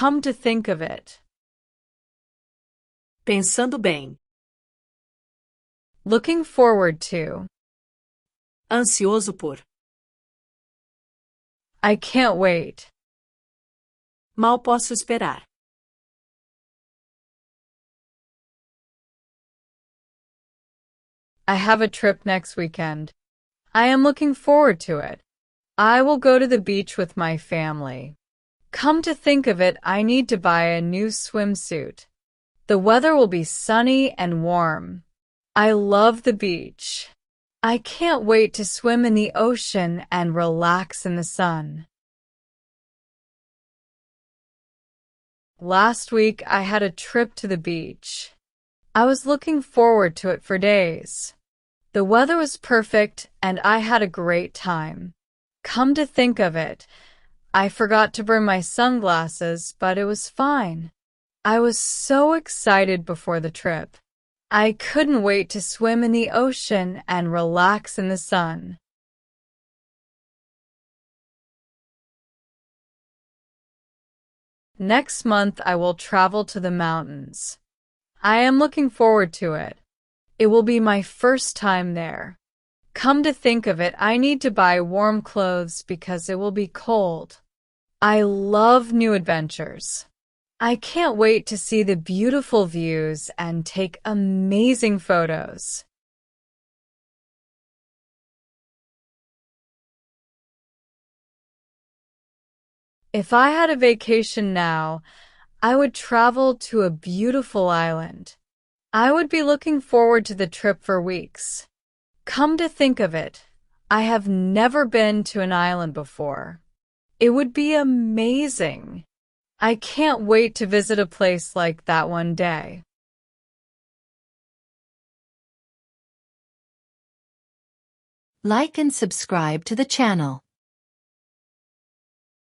Come to think of it. Pensando bem. Looking forward to. Ansioso por. I can't wait. Mal posso esperar. I have a trip next weekend. I am looking forward to it. I will go to the beach with my family. Come to think of it, I need to buy a new swimsuit. The weather will be sunny and warm. I love the beach. I can't wait to swim in the ocean and relax in the sun. Last week, I had a trip to the beach. I was looking forward to it for days. The weather was perfect and I had a great time. Come to think of it, I forgot to bring my sunglasses, but it was fine. I was so excited before the trip. I couldn't wait to swim in the ocean and relax in the sun. Next month, I will travel to the mountains. I am looking forward to it. It will be my first time there. Come to think of it, I need to buy warm clothes because it will be cold. I love new adventures. I can't wait to see the beautiful views and take amazing photos. If I had a vacation now, I would travel to a beautiful island. I would be looking forward to the trip for weeks. Come to think of it, I have never been to an island before. It would be amazing. I can't wait to visit a place like that one day. Like and subscribe to the channel.